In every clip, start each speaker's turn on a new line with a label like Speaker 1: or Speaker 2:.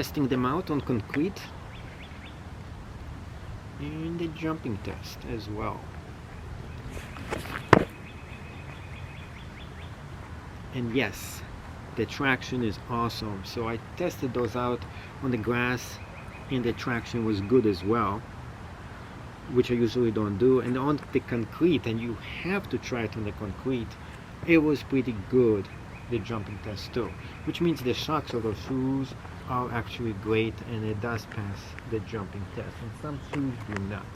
Speaker 1: testing them out on concrete and the jumping test as well. And yes, the traction is awesome. So I tested those out on the grass and the traction was good as well, which I usually don't do. And on the concrete, and you have to try it on the concrete, it was pretty good, the jumping test too, which means the shocks of those shoes are actually great and it does pass the jumping test, and some shoes do not.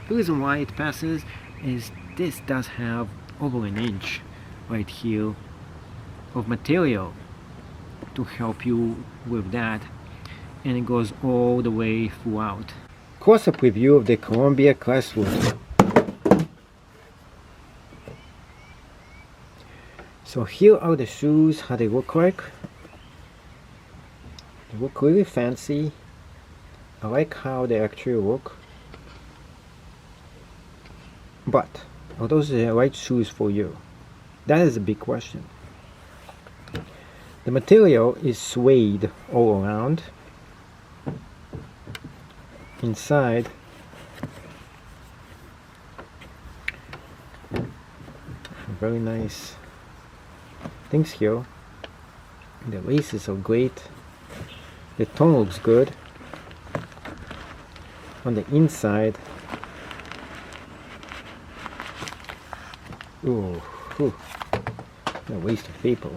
Speaker 1: The reason why it passes is this does have over an inch right here of material to help you with that, and it goes all the way throughout. Close-up review of the Columbia Crestwood. So here are the shoes, how they look like. They look really fancy. I like how they actually look. But are those the right shoes for you? That is a big question. The material is suede all around. Inside, very nice things here. The laces are great. The tone looks good. On the inside, ooh, a waste of paper.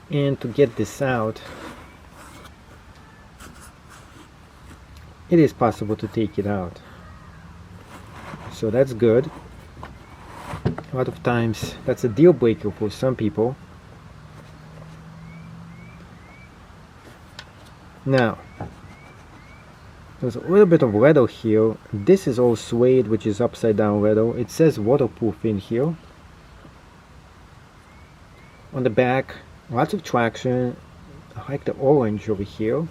Speaker 1: And to get this out, it is possible to take it out. So that's good. A lot of times that's a deal breaker for some people. Now, there's a little bit of leather here. This is all suede, which is upside down leather. It says waterproof in here. On the back, lots of traction. I like the orange over here.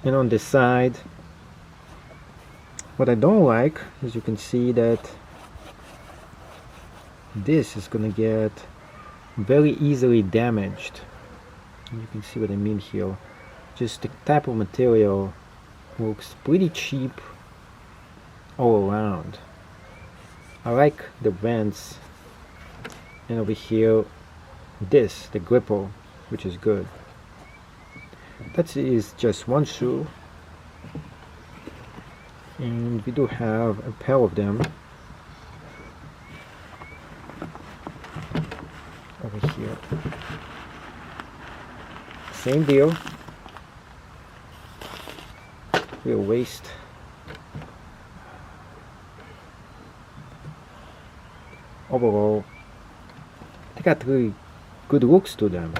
Speaker 1: And on the side, what I don't like is you can see that this is gonna get very easily damaged. You can see what I mean here. Just the type of material looks pretty cheap all around. I like the vents, and over here this, the gripper, which is good. That is just one shoe, and we do have a pair of them over here. Same deal. Real waist. Overall, they got really good looks to them.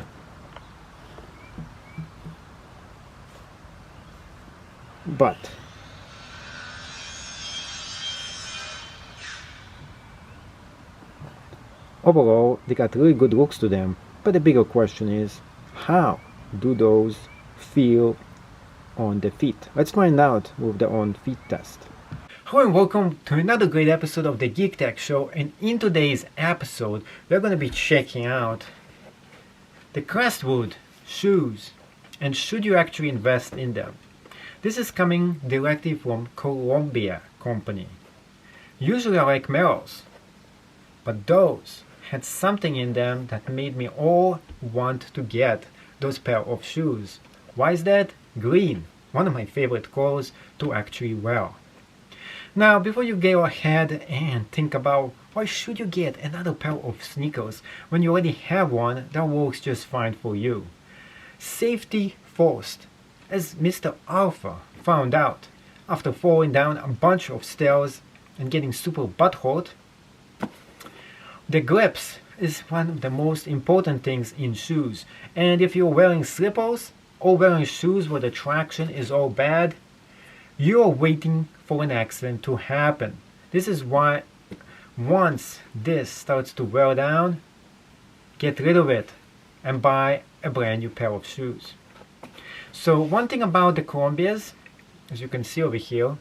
Speaker 1: But overall, they got really good looks to them. But the bigger question is, how do those feel on the feet? Let's find out with the on feet test. Hello and welcome to another great episode of the Geek Tech Show, and in today's episode we're going to be checking out the Crestwood shoes and should you actually invest in them. This is coming directly from Columbia company. Usually I like Merrells, but those had something in them that made me all want to get those pair of shoes. Why is that? Green, one of my favorite colors to actually wear. Now, before you go ahead and think about why should you get another pair of sneakers when you already have one that works just fine for you. Safety first, as Mr. Alpha found out after falling down a bunch of stairs and getting super butthurt. The grips is one of the most important things in shoes, and if you're wearing slippers or wearing shoes where the traction is all bad, you're waiting for an accident to happen. This is why once this starts to wear down, get rid of it and buy a brand new pair of shoes. So one thing about the Columbias, as you can see over here,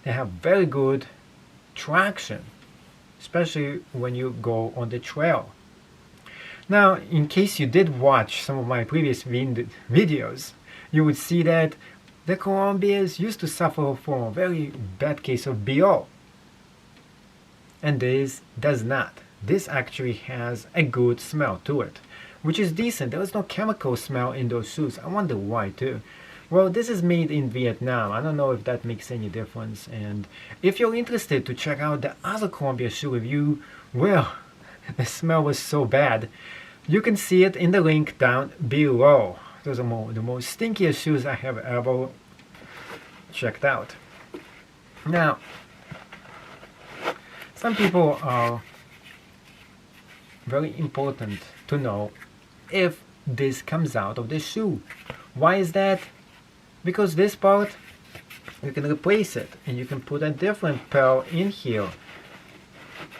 Speaker 1: they have very good traction, especially when you go on the trail. Now, in case you did watch some of my previous videos, you would see that the Colombians used to suffer from a very bad case of BO. And this does not. This actually has a good smell to it, which is decent. There was no chemical smell in those shoes. I wonder why too. Well, this is made in Vietnam. I don't know if that makes any difference. And if you're interested to check out the other Columbia shoe review, well, the smell was so bad. You can see it in the link down below. Those are the most stinkiest shoes I have ever checked out. Now, some people are very important to know if this comes out of the shoe. Why is that? Because this part, you can replace it and you can put a different pearl in here.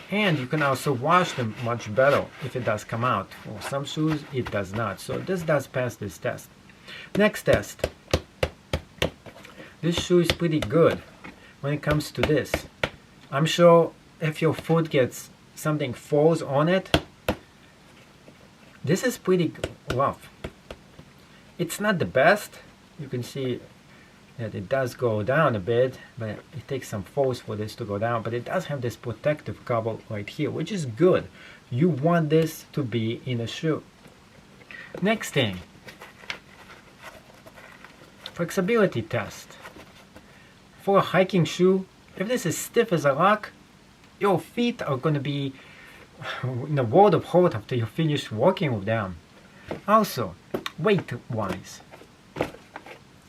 Speaker 1: And you can also wash them much better if it does come out. For some shoes, it does not. So this does pass this test. Next test. This shoe is pretty good when it comes to this. I'm sure if your foot gets something falls on it, this is pretty rough. It's not the best. You can see that it does go down a bit, but it takes some force for this to go down. But it does have this protective cover right here, which is good. You want this to be in a shoe. Next thing, flexibility test. For a hiking shoe, if this is stiff as a rock, your feet are going to be in a world of hurt after you finish walking with them. Also, weight-wise,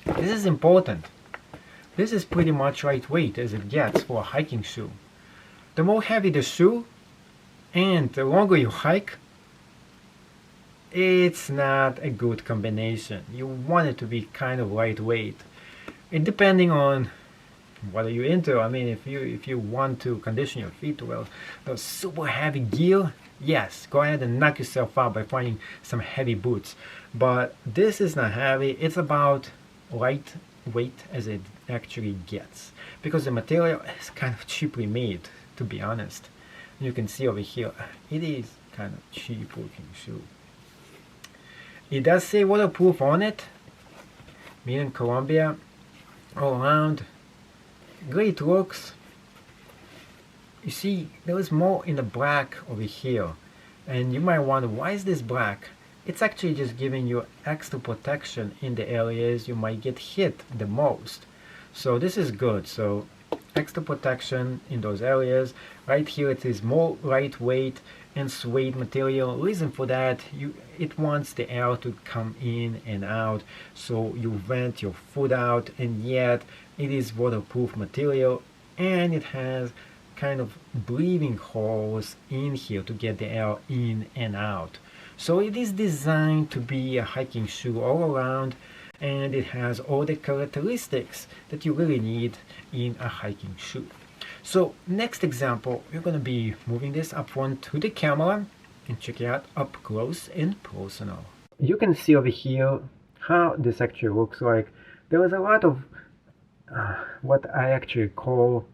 Speaker 1: this is important. This is pretty much lightweight as it gets for a hiking shoe. The more heavy the shoe and the longer you hike, it's not a good combination. You want it to be kind of lightweight. And depending on what are you into, I mean, if you want to condition your feet well, those super heavy gear, yes, go ahead and knock yourself out by finding some heavy boots. But this is not heavy. It's about lightweight as it actually gets, because the material is kind of cheaply made, to be honest. You can see over here, it is kind of cheap looking shoe. It does say waterproof on it, made in Colombia, all around. Great looks. You see, there is more in the black over here, and you might wonder, why is this black? It's actually just giving you extra protection in the areas you might get hit the most. So this is good. So extra protection in those areas. Right here it is more lightweight and suede material. Reason for that, it wants the air to come in and out, so you vent your foot out, and yet it is waterproof material, and it has kind of breathing holes in here to get the air in and out. So it is designed to be a hiking shoe all around, and it has all the characteristics that you really need in a hiking shoe. So next example, we're going to be moving this up front to the camera and check it out up close and personal. You can see over here how this actually looks like. There is a lot of what I actually call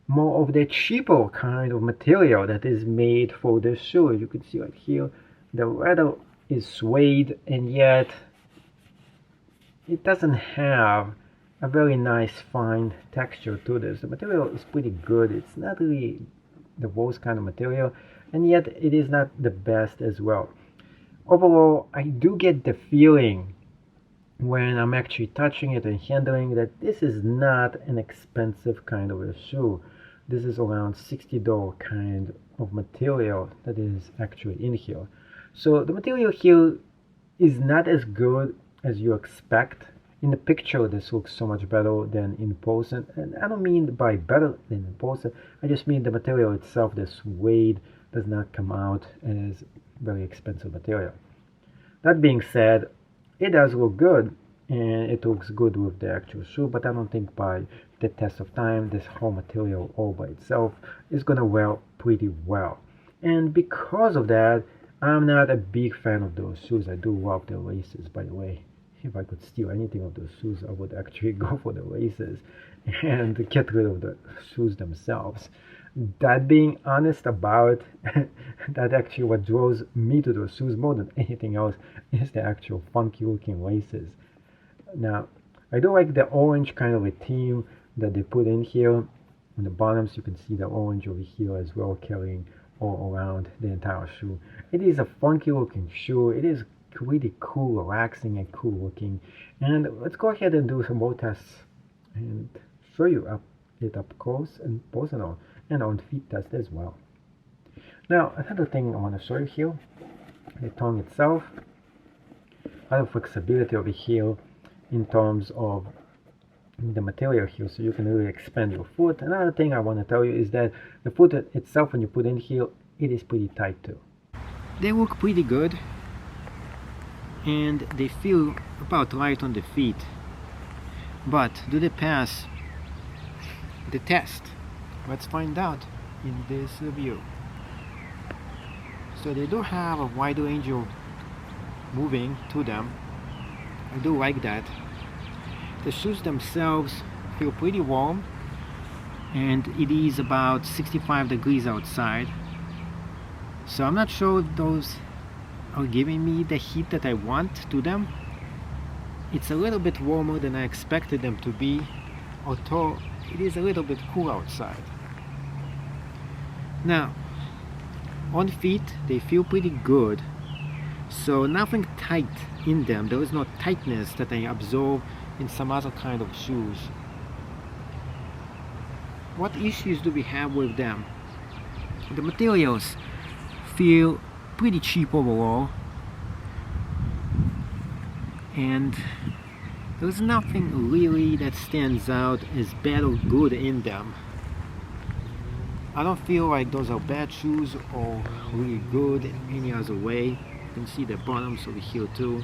Speaker 1: more of the cheaper kind of material that is made for this shoe. You can see right here, the leather is suede, and yet it doesn't have a very nice fine texture to this. The material is pretty good. It's not really the worst kind of material, and yet it is not the best as well. Overall, I do get the feeling when I'm actually touching it and handling that this is not an expensive kind of a shoe. This is around $60 kind of material that is actually in here. So the material here is not as good as you expect. In the picture, this looks so much better than in person. And I don't mean by better than in person. I just mean the material itself, the suede, does not come out as very expensive material. That being said, it does look good, and it looks good with the actual shoe, but I don't think by the test of time, this whole material all by itself is going to wear pretty well. And because of that, I'm not a big fan of those shoes. I do love the laces, by the way. If I could steal anything of those shoes, I would actually go for the laces and get rid of the shoes themselves. That being honest about that, actually what draws me to those shoes more than anything else is the actual funky looking laces. Now, I do like the orange kind of a theme that they put in here. On the bottoms, you can see the orange over here as well, carrying all around the entire shoe. It is a funky looking shoe. It is really cool, relaxing, and cool looking. And let's go ahead and do some more tests and show you it up close and personal, and on feet test as well. Now, another thing I want to show you here, the tongue itself. A lot of flexibility over here in terms of the material here, so you can really expand your foot. Another thing I want to tell you is that the foot itself, when you put in here, it is pretty tight too. They look pretty good and they feel about right on the feet, but do they pass the test? Let's find out in this review. So they do have a wide range of moving to them. I do like that. The shoes themselves feel pretty warm, and it is about 65 degrees outside, so I'm not sure if those are giving me the heat that I want to them. It's a little bit warmer than I expected them to be, although it is a little bit cool outside. Now, on feet they feel pretty good, so nothing tight in them. There is no tightness that I absorb in some other kind of shoes. What issues do we have with them? The materials feel pretty cheap overall, and there's nothing really that stands out as bad or good in them. I don't feel like those are bad shoes or really good in any other way. You can see the bottoms over here too,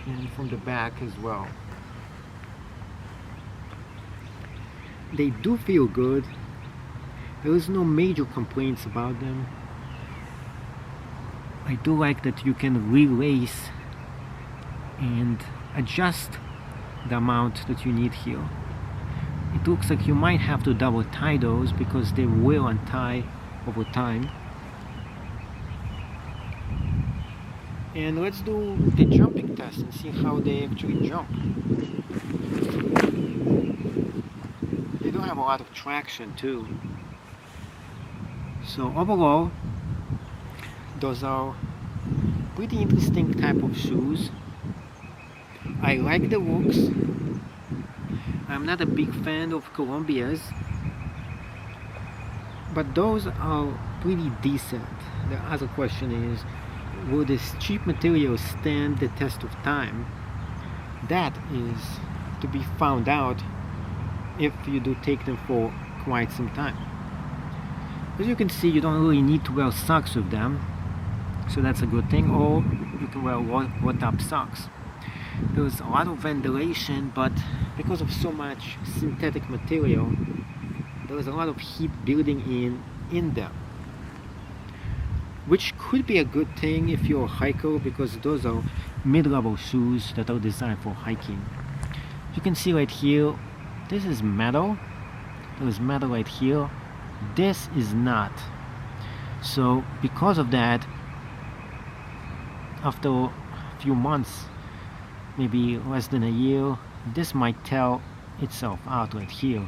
Speaker 1: and from the back as well. They do feel good. There is no major complaints about them. I do like that you can re-lace and adjust the amount that you need here. It looks like you might have to double tie those because they will untie over time. And let's do the jumping test and see how they actually jump. They do have a lot of traction too. So overall, those are pretty interesting type of shoes. I like the looks. I'm not a big fan of Columbia's, but those are pretty decent. The other question is, will this cheap material stand the test of time? That is to be found out if you do take them for quite some time. As you can see, you don't really need to wear socks with them, so that's a good thing, or you can wear wet-up socks. There's a lot of ventilation, but because of so much synthetic material, there's a lot of heat building in them, which could be a good thing if you're a hiker, because those are mid-level shoes that are designed for hiking. You can see right here, this is metal. There's metal right here. This is not. So because of that, after a few months, maybe less than a year, this might tell itself out right here.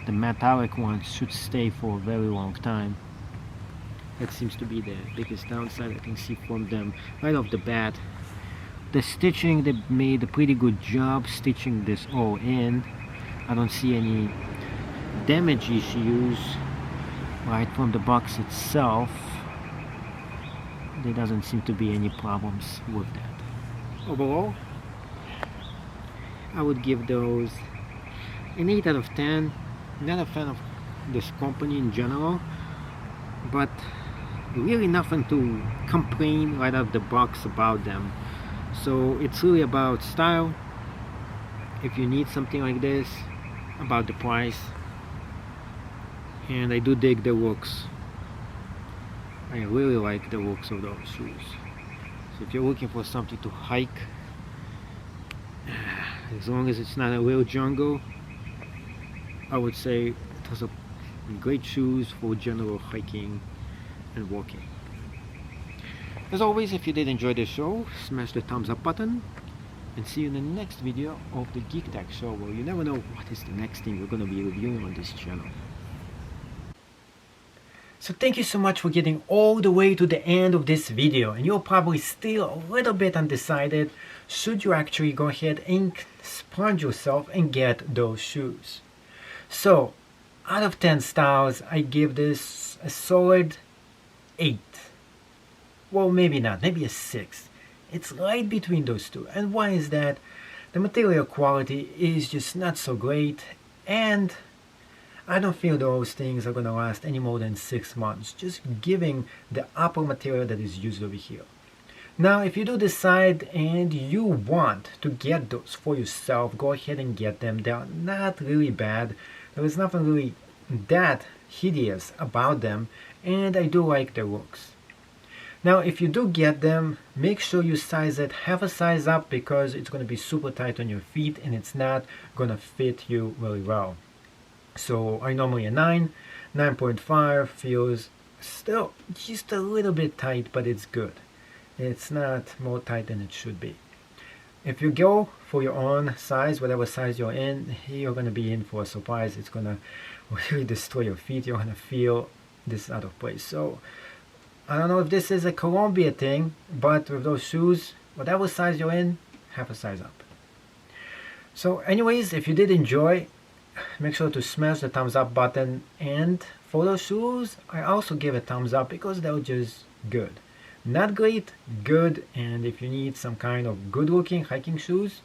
Speaker 1: The metallic ones should stay for a very long time. That seems to be the biggest downside I can see from them right off the bat. The stitching, they made a pretty good job stitching this all in. I don't see any damage issues right from the box itself. There doesn't seem to be any problems with that. Overall, I would give those an 8 out of 10. Not a fan of this company in general, but really nothing to complain right out of the box about them. So it's really about style, if you need something like this, about the price, and I do dig the looks. I really like the looks of those shoes. So if you're looking for something to hike, as long as it's not a real jungle, I would say those are and great shoes for general hiking and walking. As always, if you did enjoy the show, smash the thumbs up button, and see you in the next video of the Geek Tech Show, where you never know what is the next thing we're going to be reviewing on this channel. So thank you so much for getting all the way to the end of this video, and you're probably still a little bit undecided should you actually go ahead and sponge yourself and get those shoes. So out of 10 stars, I give this a solid 8. Well, maybe not, maybe a 6. It's right between those two. And why is that? The material quality is just not so great, and I don't feel those things are going to last any more than 6 months, just giving the upper material that is used over here. Now, if you do decide and you want to get those for yourself, go ahead and get them. They are not really bad. There is nothing really that hideous about them, and I do like their looks. Now, if you do get them, make sure you size it half a size up, because it's going to be super tight on your feet and it's not going to fit you really well. So I normally a 9, 9.5 feels still just a little bit tight, but it's good. It's not more tight than it should be. If you go for your own size, whatever size you're in, you're going to be in for a surprise. It's going to really destroy your feet. You're going to feel this out of place. So I don't know if this is a Columbia thing, but with those shoes, whatever size you're in, half a size up. So anyways, if you did enjoy, make sure to smash the thumbs up button. And for those shoes, I also give a thumbs up because they're just good. Not great, good. And if you need some kind of good looking hiking shoes,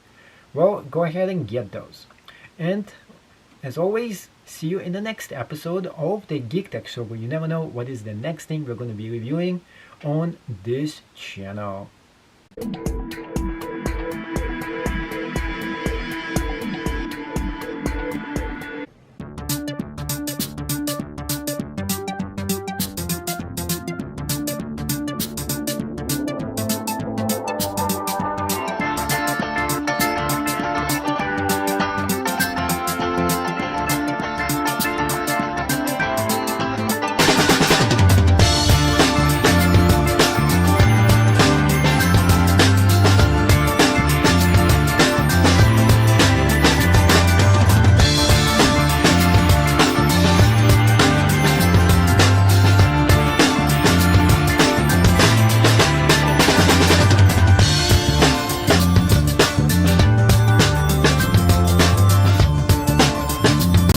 Speaker 1: well, go ahead and get those. And as always, see you in the next episode of the Geek Tech Show, where you never know what is the next thing we're going to be reviewing on this channel.